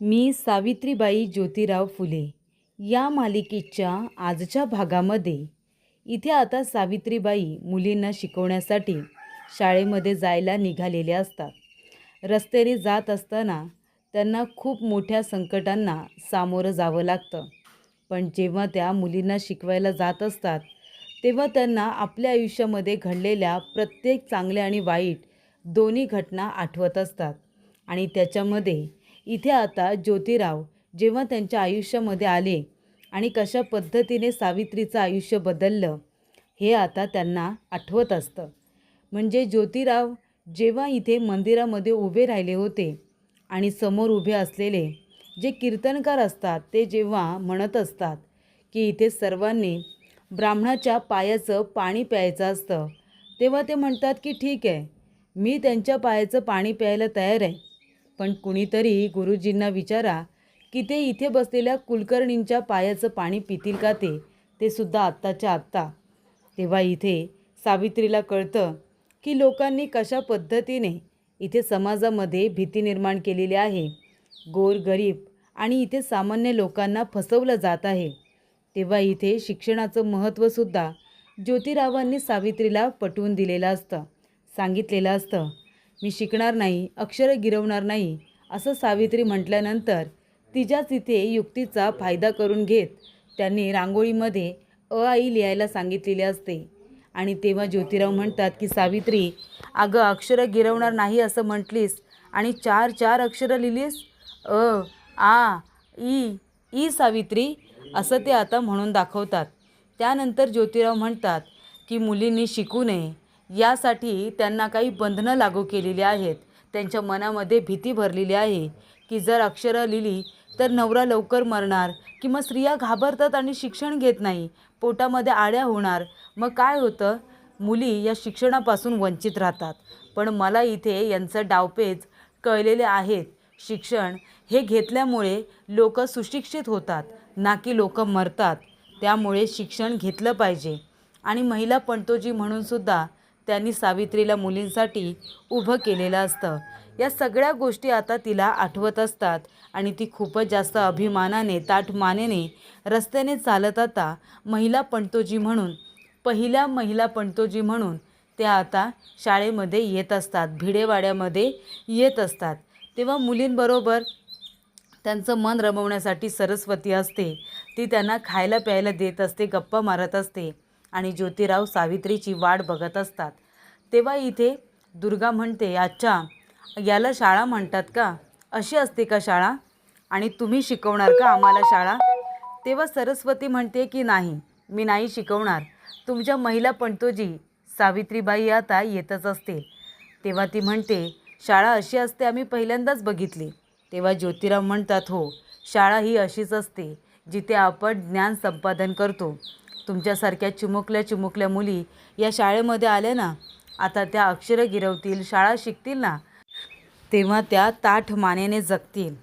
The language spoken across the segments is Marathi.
मी सावित्रीबाई ज्योतिराव फुले या मालिकेच्या आजच्या भागामध्ये इथे आता सावित्रीबाई मुलींना शिकवण्यासाठी शाळेमध्ये जायला निघालेल्या असतात. रस्त्याने जात असताना त्यांना खूप मोठ्या संकटांना सामोरं जावं लागतं. पण जेव्हा त्या मुलींना शिकवायला जात असतात तेव्हा त्यांना आपल्या आयुष्यामध्ये घडलेल्या प्रत्येक चांगल्या आणि वाईट दोन्ही घटना आठवत असतात. आणि त्याच्यामध्ये इथे आता ज्योतिराव जेव्हा त्यांच्या आयुष्यामध्ये आले आणि कशा पद्धतीने सावित्रीचं आयुष्य बदललं हे आता त्यांना आठवत असतं. म्हणजे ज्योतिराव जेव्हा इथे मंदिरामध्ये उभे राहिले होते आणि समोर उभे असलेले जे कीर्तनकार असतात ते जेव्हा म्हणत असतात की इथे सर्वांनी ब्राह्मणाच्या पायाचं पाणी प्यायचं असतं, तेव्हा ते म्हणतात की ठीक आहे, मी त्यांच्या पायाचं पाणी प्यायला तयार आहे, पण कुणीतरी गुरुजींना विचारा की ते इथे बसलेल्या कुलकर्णींच्या पायाचं पाणी पितील का, ते सुद्धा आत्ताच्या आत्ता. तेव्हा इथे सावित्रीला कळतं की लोकांनी कशा पद्धतीने इथे समाजामध्ये भीती निर्माण केलेली आहे. गोरगरीब आणि इथे सामान्य लोकांना फसवलं जात आहे. तेव्हा इथे शिक्षणाचं महत्त्वसुद्धा ज्योतिरावांनी सावित्रीला पटवून दिलेलं असतं, सांगितलेलं असतं. मी शिकणार नाही, अक्षरं गिरवणार नाही असं सावित्री म्हटल्यानंतर तिच्याच इथे युक्तीचा फायदा करून घेत त्यांनी रांगोळीमध्ये आई लिहायला सांगितलेली असते. आणि तेव्हा ज्योतिराव म्हणतात की सावित्री, अगं अक्षरं गिरवणार नाही असं म्हटलीस आणि 4 अक्षरं लिहिलीस, अ आ ई ई सावित्री, असं ते आता म्हणून दाखवतात. त्यानंतर ज्योतिराव म्हणतात की मुलींनी शिकू नये यासाठी त्यांना काही बंधनं लागू केलेली आहेत. त्यांच्या मनामध्ये भीती भरलेली आहे की जर अक्षरं लिहिली तर नवरा लवकर मरणार, किंवा स्त्रिया घाबरतात आणि शिक्षण घेत नाही, पोटामध्ये आड्या होणार, मग काय होतं, मुली या शिक्षणापासून वंचित राहतात. पण मला इथे यांचं डावपेच कळलेले आहेत. शिक्षण हे घेतल्यामुळे लोक सुशिक्षित होतात, ना की लोक मरतात. त्यामुळे शिक्षण घेतलं पाहिजे. आणि महिला पणतोजी म्हणूनसुद्धा त्यांनी सावित्रीला मुलींसाठी उभं केलेलं असतं. या सगळ्या गोष्टी आता तिला आठवत असतात आणि ती खूपच जास्त अभिमानाने ताठ मानेने रस्त्याने चालत आता महिला पणतोजी म्हणून, पहिल्या महिला पणतोजी म्हणून त्या आता शाळेमध्ये येत असतात, भिडेवाड्यामध्ये येत असतात. तेव्हा मुलींबरोबर त्यांचं मन रमवण्यासाठी सरस्वती असते, ती त्यांना खायला प्यायला देत असते, गप्पा मारत असते आणि ज्योतिराव सावित्रीची वाट बघत असतात. तेव्हा इथे दुर्गा म्हणते, अच्छा, याला शाळा म्हणतात का, अशी असते का शाळा, आणि तुम्ही शिकवणार का आम्हाला शाळा. तेव्हा सरस्वती म्हणते की नाही, मी नाही शिकवणार, तुमच्या महिला पणतोजी सावित्रीबाई आता येतच असते. तेव्हा ती म्हणते, शाळा अशी असते, आम्ही पहिल्यांदाच बघितली. तेव्हा ज्योतिराव म्हणतात, हो, शाळा ही अशीच असते जिथे आपण ज्ञान संपादन करतो. तुमच्यासारख्या चिमुकल्या चिमुकल्या मुली या शाळेमध्ये आल्या ना, आता त्या अक्षरं गिरवतील, शाळा शिकतील ना, तेव्हा त्या ताठ मानेने जगतील.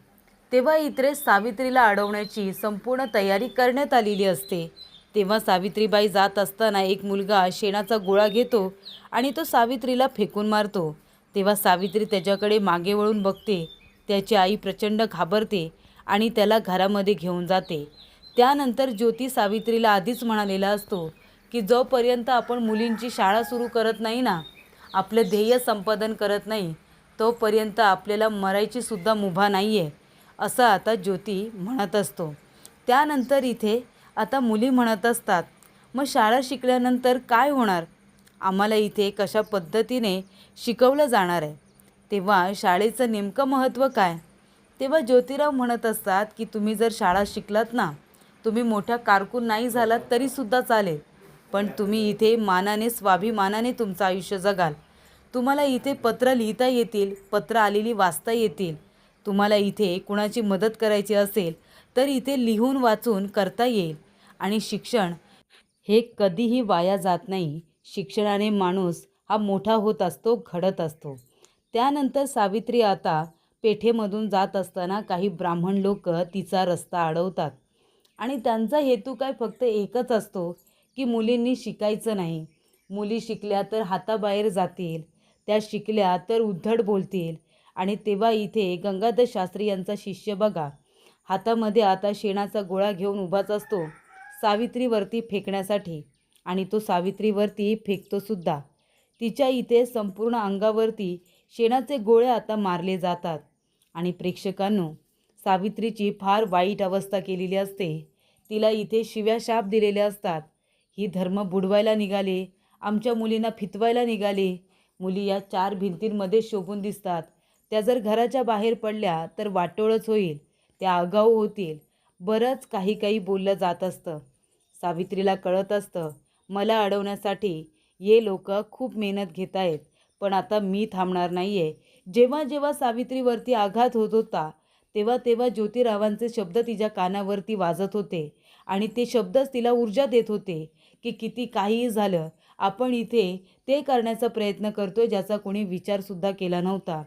तेव्हा इथे सावित्रीला अडवण्याची संपूर्ण तयारी करण्यात आलेली असते. तेव्हा सावित्रीबाई जात असताना एक मुलगा शेणाचा गोळा घेतो आणि तो सावित्रीला फेकून मारतो. तेव्हा सावित्री त्याच्याकडे मागे वळून बघते. त्याची आई प्रचंड घाबरते आणि त्याला घरामध्ये घेऊन जाते. त्यानंतर ज्योती सावित्रीला आधीच म्हणालेला असतो की जोपर्यंत आपण मुलींची शाळा सुरू करत नाही ना, आपलं ध्येय संपादन करत नाही, तोपर्यंत आपल्याला मरायची सुद्धा मुभा नाही आहे, असं आता ज्योती म्हणत असतो. त्यानंतर इथे आता मुली म्हणत असतात, मग शाळा शिकल्यानंतर काय होणार, आम्हाला इथे कशा पद्धतीने शिकवलं जाणार आहे, तेव्हा शाळेचं नेमकं महत्त्व काय. तेव्हा ज्योतिराव म्हणत असतात की तुम्ही जर शाळा शिकलात ना, तुम्ही मोठ्या कारकून नाही झालात तरीसुद्धा चालेल, पण तुम्ही इथे मानाने स्वाभिमानाने तुमचं आयुष्य जगाल. तुम्हाला इथे पत्र लिहिता येतील, पत्र आलेली वाचता येतील. तुम्हाला इथे कुणाची मदत करायची असेल तर इथे लिहून वाचून करता येईल. आणि शिक्षण हे कधीही वाया जात नाही. शिक्षणाने माणूस हा मोठा होत असतो, घडत असतो. त्यानंतर सावित्री आता पेठेमधून जात असताना काही ब्राह्मण लोक तिचा रस्ता अडवतात आणि त्यांचा हेतू काय फक्त एकच असतो की मुलींनी शिकायचं नाही. मुली शिकल्या तर हाताबाहेर जातील, त्या शिकल्या तर उद्धट बोलतील आणि तेव्हा इथे गंगाधर शास्त्री यांचा शिष्य बघा, हातामध्ये आता शेणाचा गोळा घेऊन उभाच असतो सावित्रीवरती फेकण्यासाठी, आणि तो सावित्रीवरती फेकतो सुद्धा. तिच्या इथे संपूर्ण अंगावरती शेणाचे गोळे आता मारले जातात. आणि प्रेक्षकांनो, सावित्रीची फार वाईट अवस्था केलेली असते. तिला इथे शिव्या शाप दिलेले असतात. ही धर्म बुडवायला निघाले, आमच्या मुलींना फितवायला निघाले. मुली या 4 भिंतींमध्ये शोभून दिसतात. त्या जर घराच्या बाहेर पडल्या तर वाटोळच होईल, त्या आगाऊ होतील. बरंच काही काही बोललं जात असतं. सावित्रीला कळत असतं, मला अडवण्यासाठी ये लोक खूप मेहनत घेत आहेत, पण आता मी थांबणार नाही आहे. जेव्हा जेव्हा सावित्रीवरती आघात होत होता तेव्हा तेव्हा ज्योतिरावांचे शब्द तिच्या कानावरती वाजत होते, आणि ते शब्दच तिला ऊर्जा देत होते की किती काहीही झालं, आपण इथे ते करण्याचा प्रयत्न करतोय ज्याचा कोणी विचारसुद्धा केला नव्हता.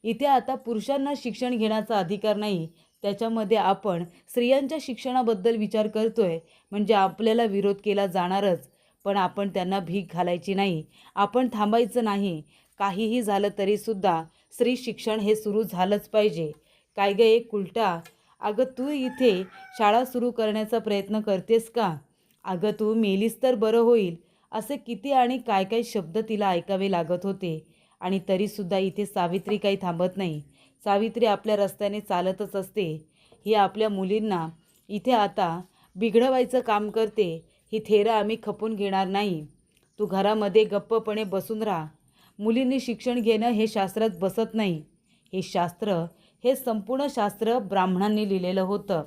इथे आता पुरुषांना शिक्षण घेण्याचा अधिकार नाही, त्याच्यामध्ये आपण स्त्रियांच्या शिक्षणाबद्दल विचार करतोय म्हणजे आपल्याला विरोध केला जाणारच. पण आपण त्यांना भीक घालायची नाही, आपण थांबायचं नाही. काहीही झालं तरीसुद्धा स्त्री शिक्षण हे सुरू झालंच पाहिजे. काय गं एक उलटा, अगं तू इथे शाळा सुरू करण्याचा प्रयत्न करतेस का? अगं तू मेलीस तर बरं होईल, असे किती आणि काय काय शब्द तिला ऐकावे लागत होते. आणि तरीसुद्धा इथे सावित्री काही थांबत नाही. सावित्री आपल्या रस्त्याने चालतच असते. ही आपल्या मुलींना इथे आता बिघडवायचं काम करते. ही थेरं आम्ही खपून घेणार नाही. तू घरामध्ये गप्पपणे बसून राहा. मुलींनी शिक्षण घेणं हे शास्त्रात बसत नाही. हे शास्त्र, हे संपूर्ण शास्त्र ब्राह्मणांनी लिहिलेलं होतं.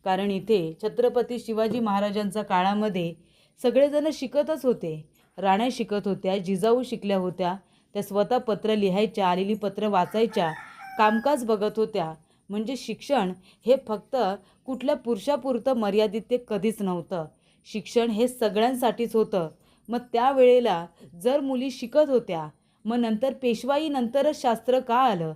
कारण इथे छत्रपती शिवाजी महाराजांच्या काळामध्ये सगळेजण शिकतच होते. राण्या शिकत होत्या, जिजाऊ शिकल्या होत्या, त्या स्वतः पत्र लिहायच्या, आलेली पत्र वाचायच्या, कामकाज बघत होत्या. म्हणजे शिक्षण हे फक्त कुठल्या पुरुषापुरतं मर्यादित ते कधीच नव्हतं. शिक्षण हे सगळ्यांसाठीच होतं. मग त्यावेळेला जर मुली शिकत होत्या, मग नंतर पेशवाई नंतरच शास्त्र का आलं?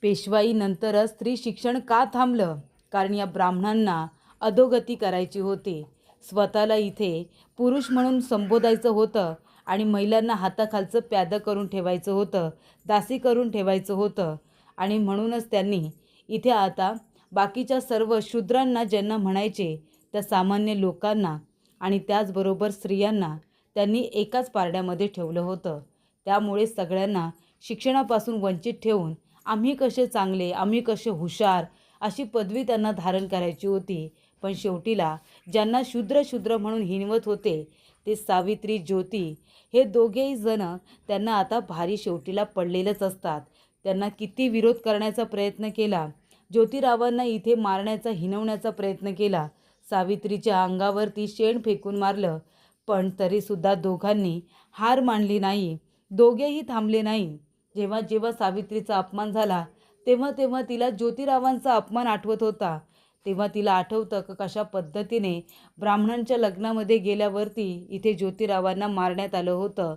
पेशवाई नंतरच स्त्री शिक्षण का थांबलं? कारण या ब्राह्मणांना अधोगती करायची होती. स्वतःला इथे पुरुष म्हणून संबोधायचं होतं आणि महिलांना हाताखालचं प्यादं करून ठेवायचं होतं, दासी करून ठेवायचं होतं. आणि म्हणूनच त्यांनी इथे आता बाकीच्या सर्व शूद्रांना, ज्यांना म्हणायचे त्या सामान्य लोकांना आणि त्याचबरोबर स्त्रियांना, त्यांनी एकाच पारड्यामध्ये ठेवलं होतं. त्यामुळे सगळ्यांना शिक्षणापासून वंचित ठेवून आम्ही कसे चांगले, आम्ही कसे हुशार, अशी पदवी त्यांना धारण करायची होती. पण शेवटीला ज्यांना शूद्र शूद्र म्हणून हिणवत होते ते सावित्री, ज्योती हे दोघेही जण त्यांना आता भारी शेवटीला पडलेलंच असतात. त्यांना किती विरोध करण्याचा प्रयत्न केला, ज्योतिरावांना इथे मारण्याचा, हिणवण्याचा प्रयत्न केला, सावित्रीच्या अंगावरती शेण फेकून मारलं, पण तरीसुद्धा दोघांनी हार मानली नाही. दोघेही थांबले नाही. जेव्हा जेव्हा सावित्रीचा अपमान झाला तेव्हा तेव्हा तिला ज्योतिरावांचा अपमान आठवत होता. तेव्हा तिला आठवतं की कशा पद्धतीने ब्राह्मणांच्या लग्नामध्ये गेल्यावरती इथे ज्योतिरावांना मारण्यात आलं होतं.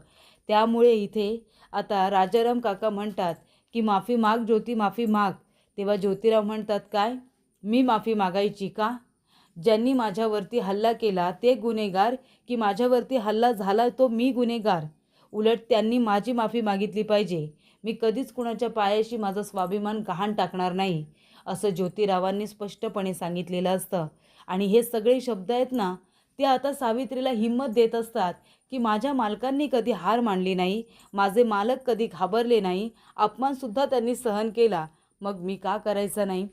त्यामुळे इथे आता राजाराम काका म्हणतात की माफी माग ज्योती, माफी माग. तेव्हा ज्योतिराव म्हणतात, काय मी माफी मागायची का? ज्यांनी माझ्यावरती हल्ला केला ते गुन्हेगार की माझ्यावरती हल्ला झाला तो मी गुन्हेगार? उलट त्यांनी माझी माफी मागितली पाहिजे. मी कधीच कुणाच्या पायाशी माझा स्वाभिमान गहाण टाकणार नाही, असं ज्योतिरावांनी स्पष्टपणे सांगितलेलं असतं. आणि हे सगळे शब्द आहेत ना, ते आता सावित्रीला हिंमत देत असतात की माझ्या मालकांनी कधी हार मानली नाही, माझे मालक कधी घाबरले नाही, अपमानसुद्धा त्यांनी सहन केला, मग मी का करायचं नाही?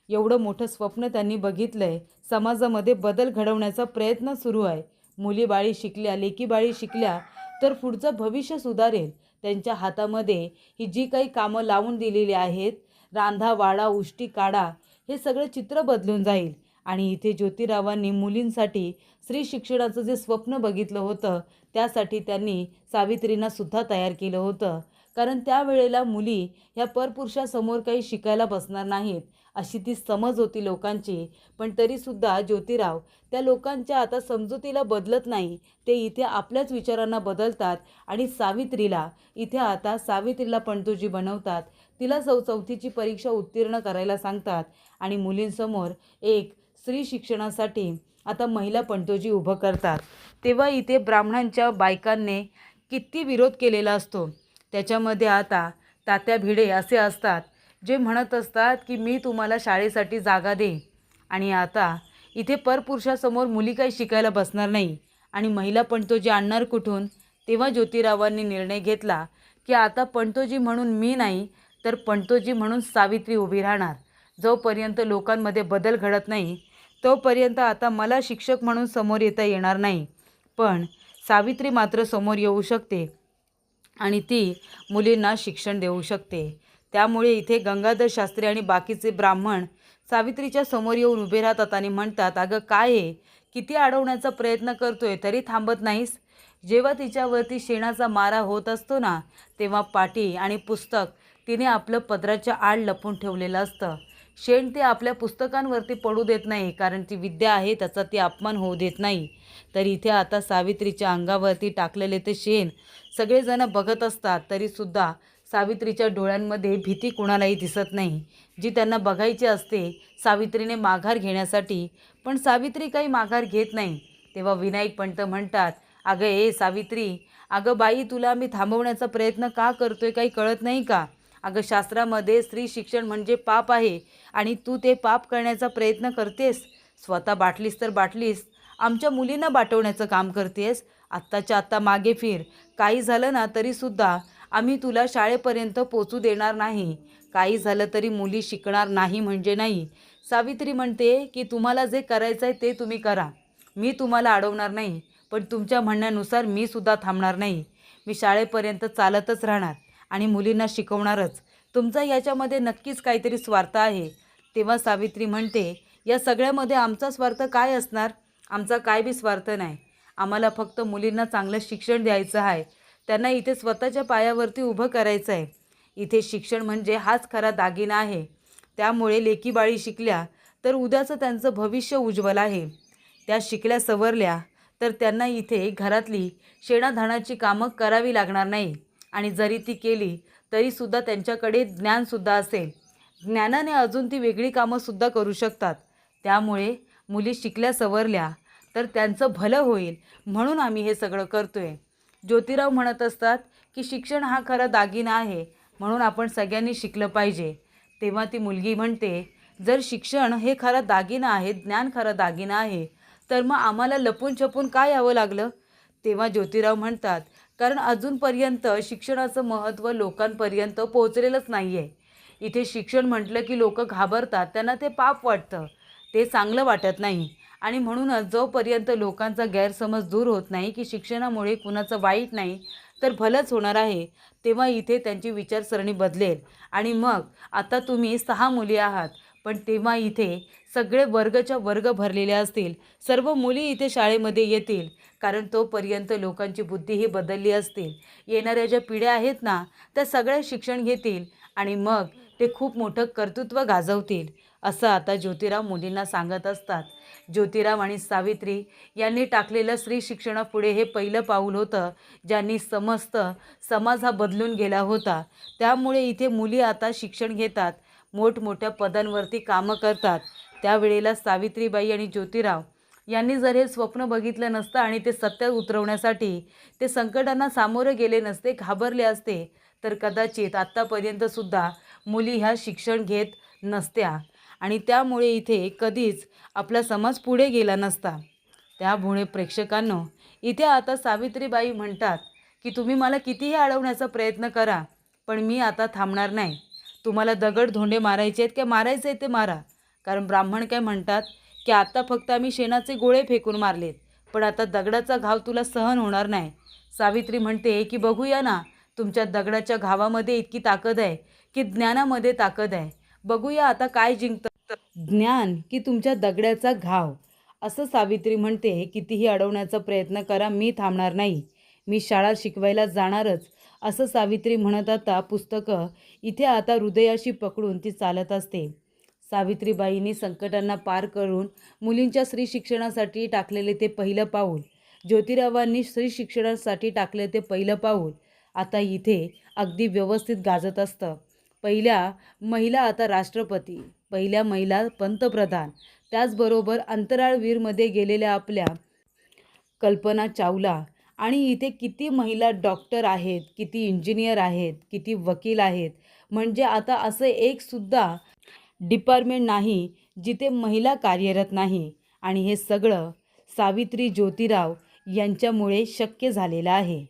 एवढं मोठं स्वप्न त्यांनी बघितलं आहे. समाजामध्ये बदल घडवण्याचा प्रयत्न सुरू आहे. मुलीबाळी शिकल्या, लेकीबाळी शिकल्या तर पुढचं भविष्य सुधारेल. त्यांच्या हातामध्ये ही जी काही कामं लावून दिलेली आहेत, रांधा वाडा उष्टी काढा, हे सगळं चित्र बदलून जाईल. आणि इथे ज्योतिरावांनी मुलींसाठी स्त्री शिक्षणाचं जे स्वप्न बघितलं होतं त्यासाठी त्यांनी सावित्रींना सुद्धा तयार केलं होतं. कारण त्यावेळेला मुली ह्या परपुरुषासमोर काही शिकायला बसणार नाहीत, अशी ती समज होती लोकांची. पण तरीसुद्धा ज्योतिराव त्या लोकांच्या आता समजुतीला बदलत नाही. ते इथे आपल्याच विचारांना बदलतात आणि सावित्रीला इथे आता सावित्रीला पणतोजी बनवतात. तिला चौथीची परीक्षा उत्तीर्ण करायला सांगतात आणि मुलींसमोर एक स्त्री शिक्षणासाठी आता महिला पणतोजी उभं करतात. तेव्हा इथे ब्राह्मणांच्या बायकांनी किती विरोध केलेला असतो. त्याच्यामध्ये आता तात्या भिडे असे असतात जे म्हणत असतात की मी तुम्हाला शाळेसाठी जागा दे, आणि आता इथे परपुरुषासमोर मुली काही शिकायला बसणार नाही आणि महिला पणतोजी आणणार कुठून? तेव्हा ज्योतिरावांनी निर्णय घेतला की आता पणतोजी म्हणून मी नाही, तर पणतोजी म्हणून सावित्री उभी राहणार. जोपर्यंत लोकांमध्ये बदल घडत नाही तोपर्यंत आता मला शिक्षक म्हणून समोर येता येणार नाही, पण सावित्री मात्र समोर येऊ शकते आणि ती मुलींना शिक्षण देऊ शकते. त्यामुळे इथे गंगाधर शास्त्री आणि बाकीचे ब्राह्मण सावित्रीच्या समोर येऊन उभे राहतात आणि म्हणतात, अगं काय आहे, किती अडवण्याचा प्रयत्न करतोय तरी थांबत नाहीस. जेव्हा तिच्यावरती शेणाचा मारा होत असतो ना, तेव्हा पाटी आणि पुस्तक तिने आपलं पदराच्या आड लपून ठेवलेलं असतं. शेण ते आपल्या पुस्तकांवरती पडू देत नाही, कारण ती विद्या आहे त्याचा ती अपमान होऊ देत नाही. तर इथे आता सावित्रीच्या अंगावरती टाकलेले ते शेण सगळेजण बघत असतात, तरीसुद्धा सावित्रीच्या डोळ्यांमध्ये भीती कुणालाही दिसत नाही, जी त्यांना बघायची असते सावित्रीने माघार घेण्यासाठी. पण सावित्री काही माघार घेत नाही. तेव्हा विनायक पंत म्हणतात, अगं ए सावित्री, अगं बाई, तुला मी थांबवण्याचा प्रयत्न का करतोय काही कळत नाही का? अगं शास्त्रामध्ये स्त्री शिक्षण म्हणजे पाप आहे आणि तू ते पाप करण्याचा प्रयत्न करतेस. स्वतः बाटलीस तर बाटलीस, आमच्या मुलींना बाटवण्याचं काम करतेस. आत्ताच्या आत्ता मागे फिर. काही झालं ना तरीसुद्धा आम्ही तुला शाळेपर्यंत पोचू देणार नाही. काही झालं तरी मुली शिकणार नाही म्हणजे नाही. सावित्री म्हणते की तुम्हाला जे करायचं आहे ते तुम्ही करा, मी तुम्हाला अडवणार नाही, पण तुमच्या म्हणण्यानुसार मी सुद्धा थांबणार नाही. मी शाळेपर्यंत चालतच राहणार आणि मुलींना शिकवणारच. तुमचा याच्यामध्ये नक्कीच काहीतरी स्वार्थ आहे. तेव्हा सावित्री म्हणते, या सगळ्यामध्ये आमचा स्वार्थ काय असणार? आमचा काय बी स्वार्थ नाही. आम्हाला फक्त मुलींना चांगलं शिक्षण द्यायचं आहे, त्यांना इथे स्वतःच्या पायावरती उभं करायचं आहे. इथे शिक्षण म्हणजे हाच खरा दागिना आहे. त्यामुळे लेकीबाळी शिकल्या तर उद्याचं त्यांचं भविष्य उज्ज्वल आहे. त्या शिकल्या सवरल्या तर त्यांना इथे घरातली शेणाधाणाची कामं करावी लागणार नाही, आणि जरी ती केली तरीसुद्धा त्यांच्याकडे ज्ञानसुद्धा असेल. ज्ञानाने अजून ती वेगळी कामंसुद्धा करू शकतात. त्यामुळे मुली शिकल्या सवरल्या तर त्यांचं भलं होईल, म्हणून आम्ही हे सगळं करतोय. ज्योतिराव म्हणत असतात की शिक्षण हा खरा दागिना आहे, म्हणून आपण सगळ्यांनी शिकलं पाहिजे. तेव्हा ती मुलगी म्हणते, जर शिक्षण हे खरा दागिना आहे, ज्ञान खरा दागिना आहे, तर मग आम्हाला लपून छपून का यावं लागलं? तेव्हा ज्योतिराव म्हणतात, कारण अजूनपर्यंत शिक्षणाचं महत्त्व लोकांपर्यंत पोहोचलेलंच नाही आहे. इथे शिक्षण म्हटलं की लोक घाबरतात, त्यांना ते पाप वाटतं, ते चांगलं वाटत नाही. आणि म्हणूनच जोपर्यंत लोकांचा गैरसमज दूर होत नाही की शिक्षणामुळे कुणाचं वाईट नाही तर भलंच होणार आहे, तेव्हा इथे त्यांची विचारसरणी बदलेल. आणि मग आता तुम्ही 6 मुली आहात, पण तेव्हा इथे सगळे वर्गच्या वर्ग भरलेले असतील. सर्व मुली इथे शाळेमध्ये येतील, कारण तोपर्यंत लोकांची बुद्धीही बदलली असतील. येणाऱ्या ज्या पिढ्या आहेत ना, त्या सगळ्या शिक्षण घेतील आणि मग ते खूप मोठं कर्तृत्व गाजवतील, असं आता ज्योतिराव मुलींना सांगत असतात. ज्योतिराव आणि सावित्री यांनी टाकलेलं स्त्री शिक्षणापुढे हे पहिलं पाऊल होतं, ज्यांनी समस्त समाज हा बदलून गेला होता. त्यामुळे इथे मुली आता शिक्षण घेतात, मोठमोठ्या पदांवरती कामं करतात. त्यावेळेला सावित्रीबाई आणि ज्योतिराव यांनी जर हे स्वप्न बघितलं नसतं आणि ते सत्यात उतरवण्यासाठी ते संकटांना सामोरे गेले नसते, घाबरले असते, तर कदाचित आत्तापर्यंतसुद्धा मुली ह्या शिक्षण घेत नसत्या आणि त्यामुळे इथे कधीच आपला समाज पुढे गेला नसता. त्यामुळे प्रेक्षकांनो, इथे आता सावित्रीबाई म्हणतात की तुम्ही मला कितीही अडवण्याचा प्रयत्न करा, पण मी आता थांबणार नाही. तुम्हाला दगड धोंडे मारायचे आहेत का मारायचे आहेत ते मारा. कारण ब्राह्मण काय म्हणतात की आता फक्त आम्ही शेणाचे गोळे फेकून मारलेत, पण आता दगडाचा घाव तुला सहन होणार नाही. सावित्री म्हणते की बघूया ना, तुमच्या दगडाच्या घावामध्ये इतकी ताकद आहे की ज्ञानामध्ये ताकद आहे. बघूया आता काय जिंकतं, ज्ञान की तुमच्या दगडाचा घाव. असं सावित्री म्हणते, कितीही अडवण्याचा प्रयत्न करा, मी थांबणार नाही, मी शाळा शिकवायला जाणारच. असं सावित्री म्हणत आता पुस्तकं इथे आता हृदयाशी पकडून ती चालत असते. सावित्रीबाईंनी संकटांना पार करून मुलींच्या स्त्री शिक्षणासाठी टाकलेले ते पहिलं पाऊल, ज्योतिरावांनी स्त्री शिक्षणासाठी टाकले ते पहिलं पाऊल आता इथे अगदी व्यवस्थित गाजत असतं. पहिल्या महिला आता राष्ट्रपती, पहिल्या महिला पंतप्रधान, त्याचबरोबर अंतराळवीरमध्ये गेलेल्या आपल्या कल्पना चावला, आणि इथे किती महिला डॉक्टर आहेत, किती इंजिनियर आहेत, किती वकील आहेत. म्हणजे आता असं एकसुद्धा डिपार्टमेंट नाही जिथे महिला कार्यरत नाही. आणि हे सगळं सावित्री ज्योतिराव यांच्यामुळे शक्य झालेलं आहे.